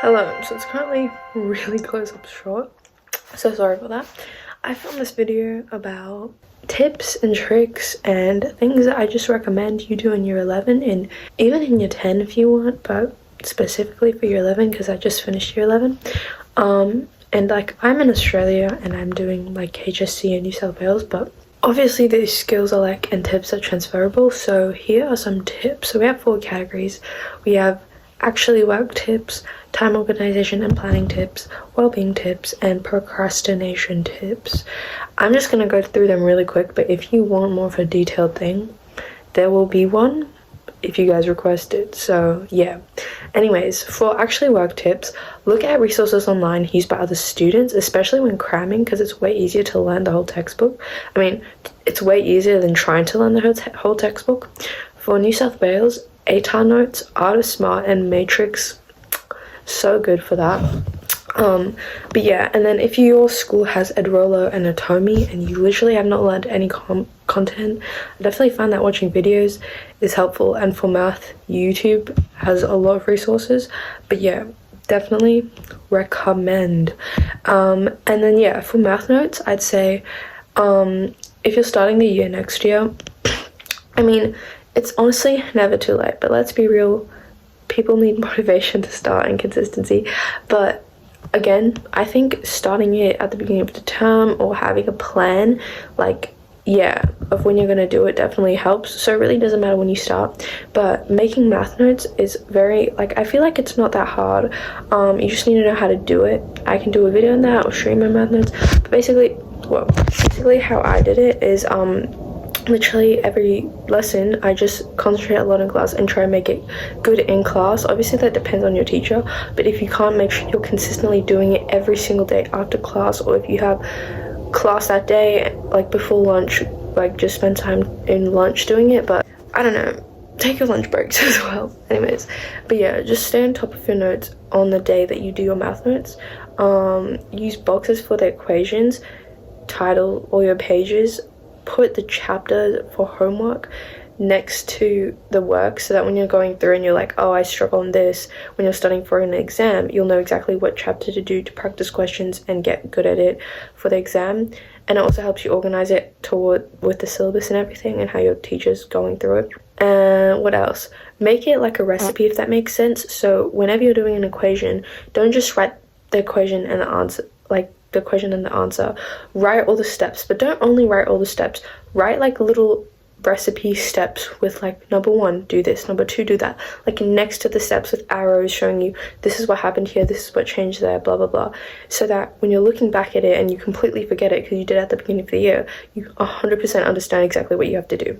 Hello, so it's currently really close up short, so sorry for that. I filmed this video about tips and tricks and things that I just recommend you do in year 11 and even in year 10 if you want, but specifically for year 11 because I just finished year 11. And like I'm in Australia and I'm doing like HSC in New South Wales, but obviously these skills are like and tips are transferable. So here are some tips. So we have 4 categories. We have actually work tips, time organization and planning tips, well-being tips, and procrastination tips. I'm just gonna go through them really quick, but if you want more of a detailed thing, there will be one if you guys request it. So yeah, anyways, for actually work tips, look at resources online used by other students, especially when cramming, because it's way easier to learn the whole textbook. I mean, it's way easier than trying to learn the whole textbook. For New South Wales, ATAR notes, Art of Smart, and Matrix, so good for that. But yeah, and then if your school has Edrolo and Atomi and you literally have not learned any content, I definitely find that watching videos is helpful. And for math, YouTube has a lot of resources, but yeah, definitely recommend. And then yeah, for math notes, I'd say if you're starting the year next year, I mean, it's honestly never too late, but let's be real, people need motivation to start and consistency. But again, I think starting it at the beginning of the term or having a plan, like, yeah, of when you're going to do it definitely helps. So it really doesn't matter when you start, but making math notes is very, like, I feel like it's not that hard. You just need to know how to do it. I can do a video on that or show you my math notes, but basically how I did it is literally every lesson I just concentrate a lot in class and try and make it good in class. Obviously that depends on your teacher, but if you can't, make sure you're consistently doing it every single day after class, or if you have class that day, like before lunch, like just spend time in lunch doing it. But I don't know, take your lunch breaks as well. Anyways, but yeah, just stay on top of your notes on the day that you do your math notes. Use boxes for the equations, title all your pages, put the chapter for homework next to the work so that when you're going through and you're like, oh, I struggle on this, when you're studying for an exam, you'll know exactly what chapter to do to practice questions and get good at it for the exam. And it also helps you organize it with the syllabus and everything and how your teacher's going through it. And what else? Make it like a recipe, if that makes sense. So whenever you're doing an equation, don't just write the equation and the answer, like the question and the answer. Write all the steps, but don't only write all the steps. Write like little recipe steps with like number 1 do this, number 2 do that, like next to the steps with arrows showing you this is what happened here, this is what changed there, blah blah blah, so that when you're looking back at it and you completely forget it because you did it at the beginning of the year, you 100% understand exactly what you have to do.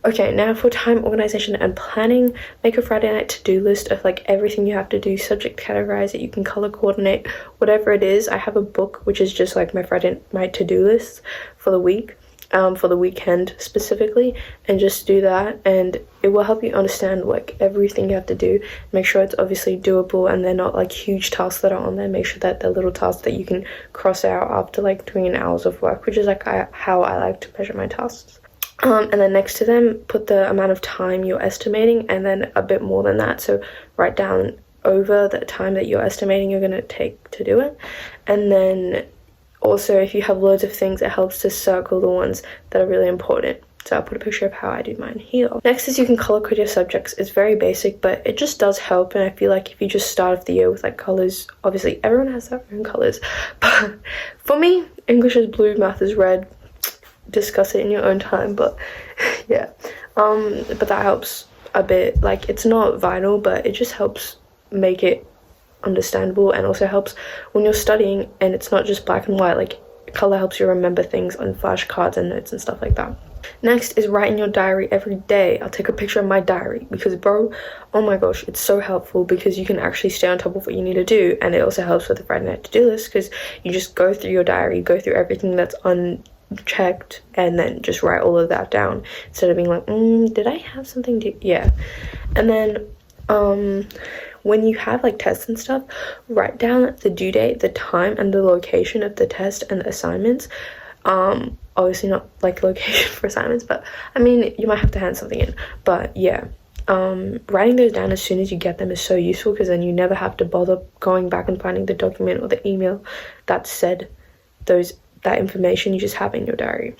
Okay, now for time organization and planning, make a Friday night to-do list of like everything you have to do, subject categorize it, you can color coordinate, whatever it is. I have a book which is just like my Friday night to-do list for the week, for the weekend specifically, and just do that, and it will help you understand like everything you have to do. Make sure it's obviously doable and they're not like huge tasks that are on there. Make sure that they're little tasks that you can cross out after like doing an hours of work, which is like how I like to measure my tasks. And then next to them, put the amount of time you're estimating and then a bit more than that. So write down over the time that you're estimating you're going to take to do it. And then also, if you have loads of things, it helps to circle the ones that are really important. So I'll put a picture of how I do mine here. Next is you can color code your subjects. It's very basic, but it just does help. And I feel like if you just start off the year with like colors, obviously everyone has their own colors. But for me, English is blue, math is red. Discuss it in your own time, but yeah, but that helps a bit. Like, it's not vital, but it just helps make it understandable, and also helps when you're studying and it's not just black and white. Like, color helps you remember things on flashcards and notes and stuff like that. Next is write in your diary every day. I'll take a picture of my diary because, bro, oh my gosh, it's so helpful because you can actually stay on top of what you need to do, and it also helps with the Friday night to-do list because you just go through your diary, go through everything that's unchecked, and then just write all of that down instead of being like, did I have something to, yeah. And then when you have like tests and stuff, write down the due date, the time, and the location of the test and the assignments. Obviously not like location for assignments, but I mean, you might have to hand something in, but yeah, writing those down as soon as you get them is so useful, because then you never have to bother going back and finding the document or the email that said that information. You just have in your diary.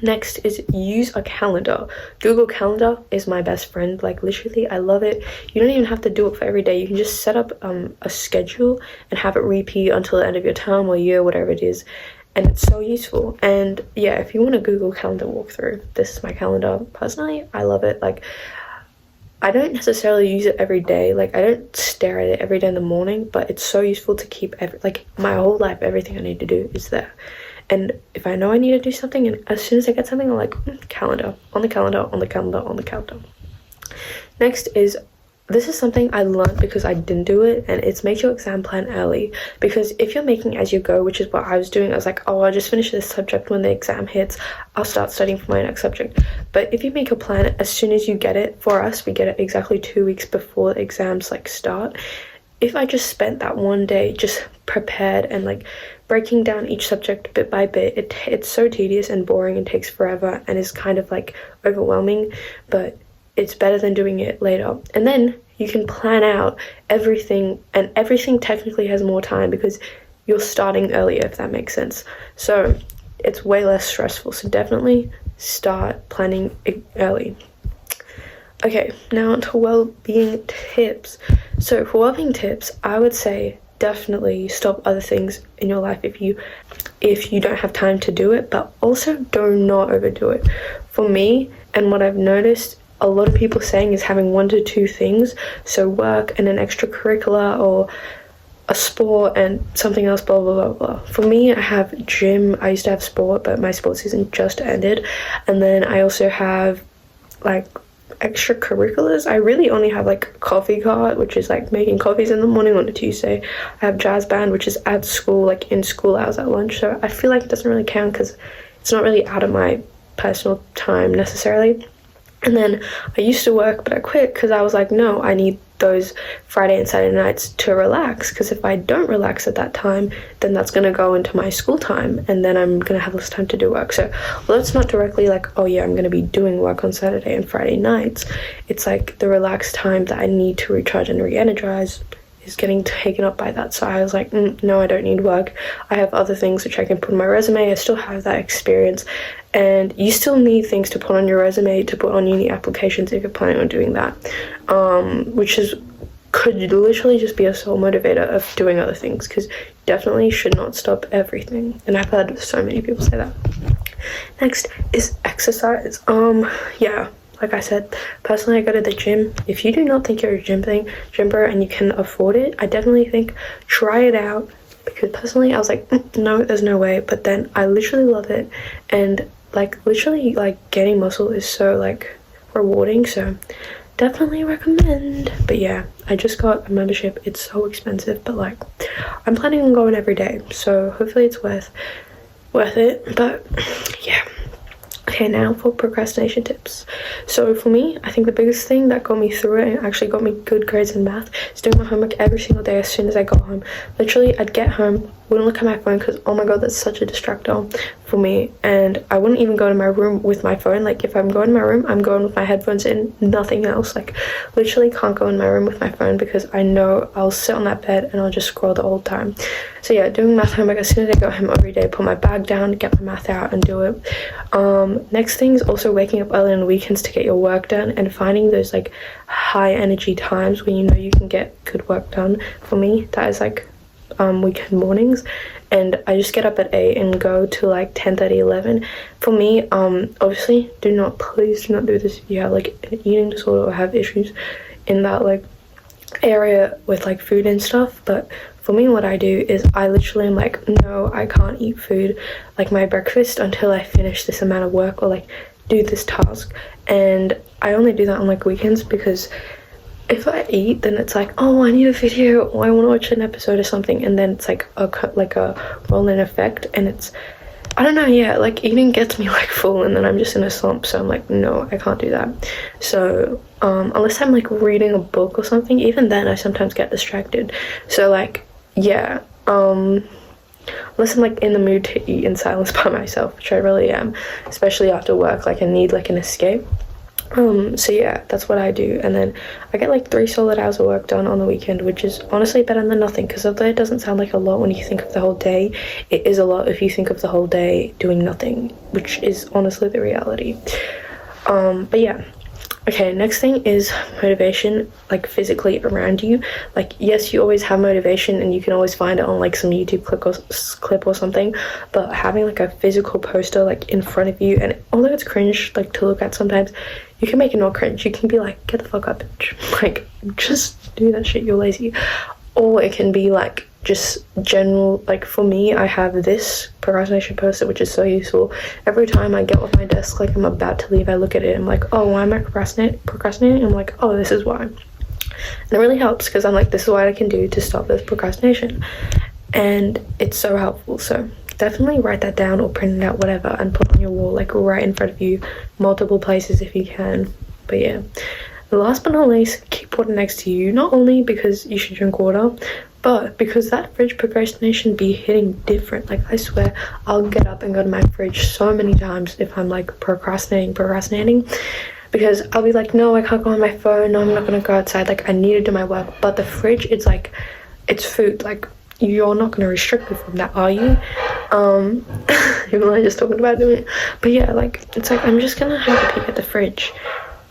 Next is use a calendar. Google Calendar is my best friend. Like, literally, I love it. You don't even have to do it for every day. You can just set up a schedule and have it repeat until the end of your term or year, whatever it is. And it's so useful. And yeah, if you want a Google Calendar walkthrough, this is my calendar. Personally, I love it. Like, I don't necessarily use it every day. Like, I don't stare at it every day in the morning, but it's so useful to keep like my whole life, everything I need to do is there. And if I know I need to do something, and as soon as I get something, I'm like, calendar, on the calendar, on the calendar, on the calendar. Next is, this is something I learned because I didn't do it, and it's make your exam plan early. Because if you're making as you go, which is what I was doing, I was like, oh, I'll just finish this subject. When the exam hits, I'll start studying for my next subject. But if you make a plan as soon as you get it, for us, we get it exactly 2 weeks before the exams like start. If I just spent that one day just prepared and like breaking down each subject bit by bit, it's so tedious and boring and takes forever and is kind of like overwhelming, but it's better than doing it later. And then you can plan out everything, and everything technically has more time because you're starting earlier, if that makes sense. So it's way less stressful. So definitely start planning early. Okay, now onto well-being tips. So for well-being tips, I would say definitely stop other things in your life if you don't have time to do it, but also do not overdo it. For me, and what I've noticed a lot of people saying, is having 1 to 2 things. So work and an extracurricular, or a sport and something else, blah blah blah blah. For me, I have gym. I used to have sport, but my sports season just ended. And then I also have like extracurriculars. I really only have like coffee cart, which is like making coffees in the morning on a Tuesday. I have jazz band, which is at school, like in school hours at lunch. So I feel like it doesn't really count because it's not really out of my personal time necessarily. And then I used to work, but I quit because I was like, no, I need those Friday and Saturday nights to relax, because if I don't relax at that time, then that's going to go into my school time, and then I'm going to have less time to do work. So although it's not directly like, oh yeah, I'm going to be doing work on Saturday and Friday nights, it's like the relaxed time that I need to recharge and re-energize is getting taken up by that. So I was like, no, I don't need work. I have other things which I can put on my resume. I still have that experience, and you still need things to put on your resume, to put on uni applications if you're planning on doing that, which could literally just be a sole motivator of doing other things, because definitely should not stop everything. And I've heard so many people say that. Next is exercise. Yeah, like I said, personally, I go to the gym. If you do not think you're a gymmer and you can afford it, I definitely think try it out, because personally I was like, no, there's no way. But then I literally love it, and like literally like getting muscle is so like rewarding. So definitely recommend. But yeah, I just got a membership. It's so expensive, but like I'm planning on going every day, so hopefully it's worth it. But yeah. Okay, now for procrastination tips. So for me, I think the biggest thing that got me through it and actually got me good grades in math is doing my homework every single day as soon as I got home. Literally, I'd get home, wouldn't look at my phone because, oh my god, that's such a distractor for me. And I wouldn't even go to my room with my phone. Like, if I'm going to my room, I'm going with my headphones in, nothing else. Like, literally can't go in my room with my phone because I know I'll sit on that bed and I'll just scroll the whole time. So yeah, doing math homework as soon as I go home every day, put my bag down, get my math out and do it. Next thing is also waking up early on the weekends to get your work done, and finding those like high energy times when you know you can get good work done. For me, that is like weekend mornings, and I just get up at 8 and go to like 10:30, 11. For me, obviously please do not do this if you have like an eating disorder or have issues in that like area with like food and stuff. But for me, what I do is I literally am like, no, I can't eat food, like my breakfast, until I finish this amount of work or like do this task. And I only do that on like weekends, because if I eat, then it's like, oh, I need a video, or I want to watch an episode or something, and then it's like a roll-in effect, and it's, I don't know, yeah, like eating gets me like full, and then I'm just in a slump. So I'm like, no, I can't do that. So unless I'm like reading a book or something, even then I sometimes get distracted. So like, yeah, unless I'm like in the mood to eat in silence by myself, which I really am, especially after work, like I need like an escape. So yeah, that's what I do, and then I get like 3 solid hours of work done on the weekend, which is honestly better than nothing, because although it doesn't sound like a lot when you think of the whole day, it is a lot if you think of the whole day doing nothing, which is honestly the reality. But yeah. Okay, next thing is motivation, like physically around you. Like, yes, you always have motivation and you can always find it on like some YouTube clip or something, but having like a physical poster like in front of you, and although it's cringe like to look at sometimes, you can make it not cringe. You can be like, get the fuck up, bitch. Like, just do that shit, you're lazy. Or it can be like just general, like for me, I have this procrastination poster, which is so useful. Every time I get off my desk, like I'm about to leave, I look at it, I'm like, oh, why am I procrastinating? I'm like, oh, this is why. And it really helps, because I'm like, this is what I can do to stop this procrastination, and it's so helpful. So definitely write that down or print it out, whatever, and put it on your wall, like right in front of you, multiple places if you can. But yeah, last but not least, keep water next to you, not only because you should drink water, but because that fridge procrastination be hitting different. Like, I swear, I'll get up and go to my fridge so many times if I'm like procrastinating, because I'll be like, no, I can't go on my phone, no, I'm not gonna go outside, like I need to do my work. But the fridge, it's like, it's food, like you're not gonna restrict me from that, are you? Even though I just talking about doing it. But yeah, like, it's like, I'm just gonna have to peek at the fridge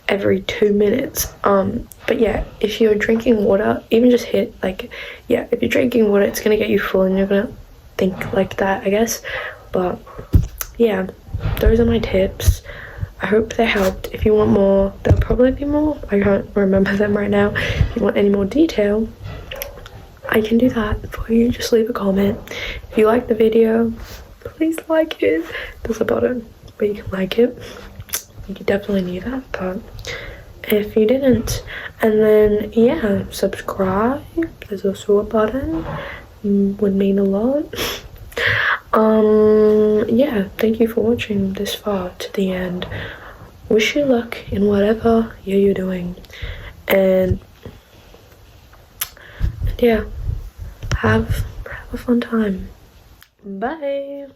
every 2 minutes. But yeah, if you're drinking water, even just hit like, yeah, if you're drinking water, it's gonna get you full and you're gonna think like that, I guess. But yeah, those are my tips. I hope they helped. If you want more, there'll probably be more, I can't remember them right now. If you want any more detail, I can do that for you. Just leave a comment. If you like the video, please like it. There's a button where you can like it. You definitely need that, but if you didn't, and then yeah, subscribe. There's also a button, would mean a lot. Yeah, thank you for watching this far to the end. Wish you luck in whatever you're doing, and yeah, have a fun time. Bye.